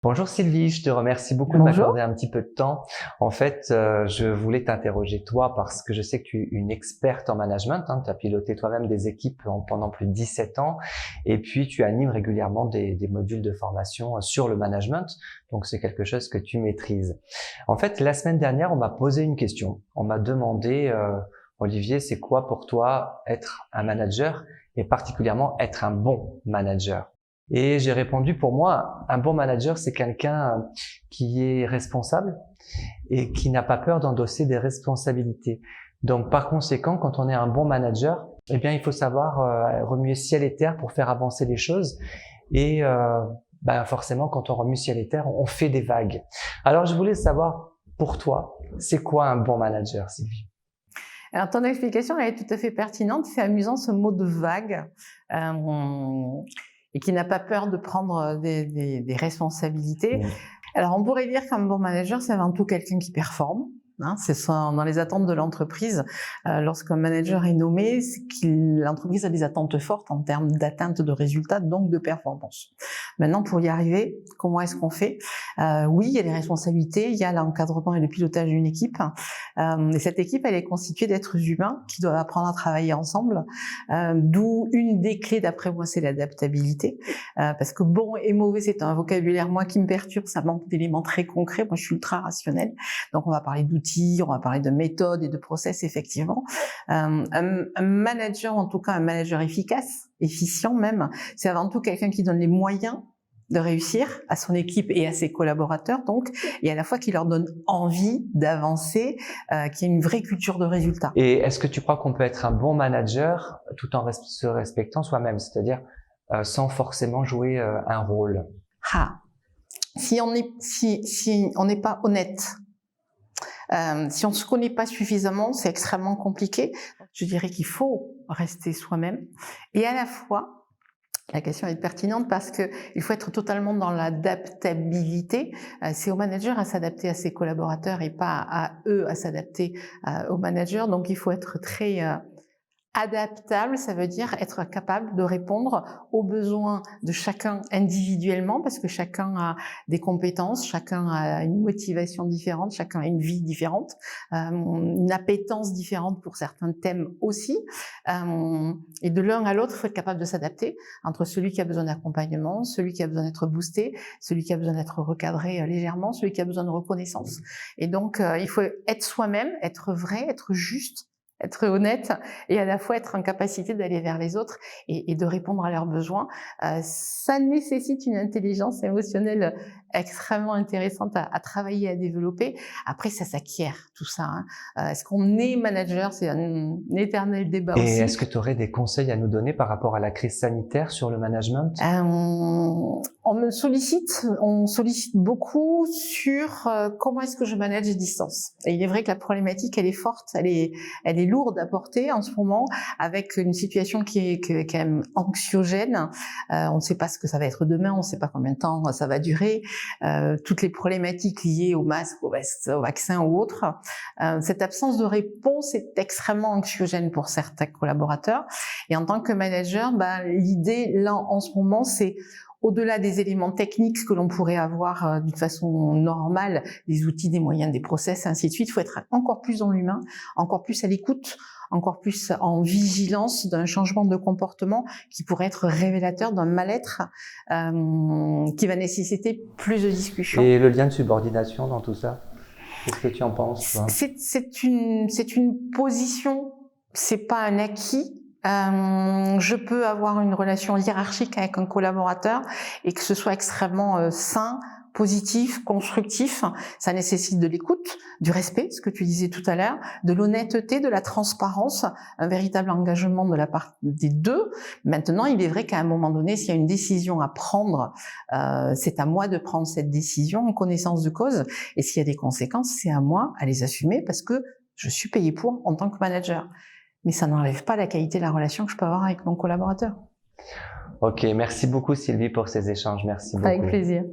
Bonjour Sylvie, je te remercie beaucoup de Bonjour. m'accorder un petit peu de temps. En fait, je voulais t'interroger toi parce que je sais que tu es une experte en management. Tu as piloté toi-même des équipes pendant plus de 17 ans et puis tu animes régulièrement des modules de formation sur le management. Donc c'est quelque chose que tu maîtrises. En fait, la semaine dernière, on m'a posé une question. On m'a demandé, Olivier, c'est quoi pour toi être un manager et particulièrement être un bon manager? Et j'ai répondu, pour moi, un bon manager, c'est quelqu'un qui est responsable et qui n'a pas peur d'endosser des responsabilités. Donc, par conséquent, quand on est un bon manager, eh bien, il faut savoir remuer ciel et terre pour faire avancer les choses. Et forcément, quand on remue ciel et terre, on fait des vagues. Alors, je voulais savoir, pour toi, c'est quoi un bon manager, Sylvie? Alors, ton explication elle est tout à fait pertinente. C'est amusant ce mot de vague et qui n'a pas peur de prendre des responsabilités. Mm. Alors, on pourrait dire qu'un bon manager, c'est avant tout quelqu'un qui performe. C'est dans les attentes de l'entreprise. Lorsqu'un manager est nommé, c'est que l'entreprise a des attentes fortes en termes d'atteinte de résultats, donc de performance. Maintenant, pour y arriver, comment est-ce qu'on fait? Oui, il y a des responsabilités, il y a l'encadrement et le pilotage d'une équipe. Et cette équipe, elle est constituée d'êtres humains qui doivent apprendre à travailler ensemble. D'où une des clés, d'après moi, c'est l'adaptabilité. Parce que bon et mauvais, c'est un vocabulaire, moi, qui me perturbe, ça manque d'éléments très concrets. Moi, je suis ultra rationnelle. Donc, on va parler d'outils, on va parler de méthodes et de process, effectivement. Un manager, en tout cas un manager efficace, efficient même, c'est avant tout quelqu'un qui donne les moyens de réussir à son équipe et à ses collaborateurs, donc, et à la fois qui leur donne envie d'avancer, qui a une vraie culture de résultat. Et est-ce que tu crois qu'on peut être un bon manager tout en se respectant soi-même, c'est-à-dire sans forcément jouer un rôle? Si on n'est pas honnête, si on ne se connaît pas suffisamment, c'est extrêmement compliqué. Je dirais qu'il faut rester soi-même. Et à la fois, la question est pertinente parce que il faut être totalement dans l'adaptabilité. C'est au manager à s'adapter à ses collaborateurs et pas à eux à s'adapter aux managers. Donc il faut être très adaptable, ça veut dire être capable de répondre aux besoins de chacun individuellement, parce que chacun a des compétences, chacun a une motivation différente, chacun a une vie différente, une appétence différente pour certains thèmes aussi. Et de l'un à l'autre, il faut être capable de s'adapter entre celui qui a besoin d'accompagnement, celui qui a besoin d'être boosté, celui qui a besoin d'être recadré légèrement, celui qui a besoin de reconnaissance. Et donc, il faut être soi-même, être vrai, être juste, être honnête et à la fois être en capacité d'aller vers les autres et de répondre à leurs besoins. Ça nécessite une intelligence émotionnelle extrêmement intéressante à travailler, à développer. Après, ça s'acquiert, tout ça. Est-ce qu'on est manager? C'est un éternel débat Et aussi. est-ce que tu aurais des conseils à nous donner par rapport à la crise sanitaire sur le management? On sollicite beaucoup sur comment est-ce que je manage à distance. Et il est vrai que la problématique, elle est forte, elle est lourde à porter en ce moment, avec une situation qui est quand même anxiogène. On ne sait pas ce que ça va être demain, on ne sait pas combien de temps ça va durer. Toutes les problématiques liées au masque, au vaccin ou autres. Cette absence de réponse est extrêmement anxiogène pour certains collaborateurs. Et en tant que manager, l'idée là en ce moment, c'est au-delà des éléments techniques que l'on pourrait avoir d'une façon normale, des outils, des moyens, des process, ainsi de suite, il faut être encore plus dans l'humain, encore plus à l'écoute, encore plus en vigilance d'un changement de comportement qui pourrait être révélateur d'un mal-être qui va nécessiter plus de discussions. Et le lien de subordination dans tout ça? Qu'est-ce que tu en penses, toi? C'est une position, c'est pas un acquis. Je peux avoir une relation hiérarchique avec un collaborateur et que ce soit extrêmement sain, positif, constructif. Ça nécessite de l'écoute, du respect, ce que tu disais tout à l'heure, de l'honnêteté, de la transparence, un véritable engagement de la part des deux. Maintenant, il est vrai qu'à un moment donné, s'il y a une décision à prendre, c'est à moi de prendre cette décision en connaissance de cause. Et s'il y a des conséquences, c'est à moi à les assumer parce que je suis payé pour en tant que manager. Mais ça n'enlève pas la qualité de la relation que je peux avoir avec mon collaborateur. Ok, merci beaucoup Sylvie pour ces échanges, merci beaucoup. Avec plaisir.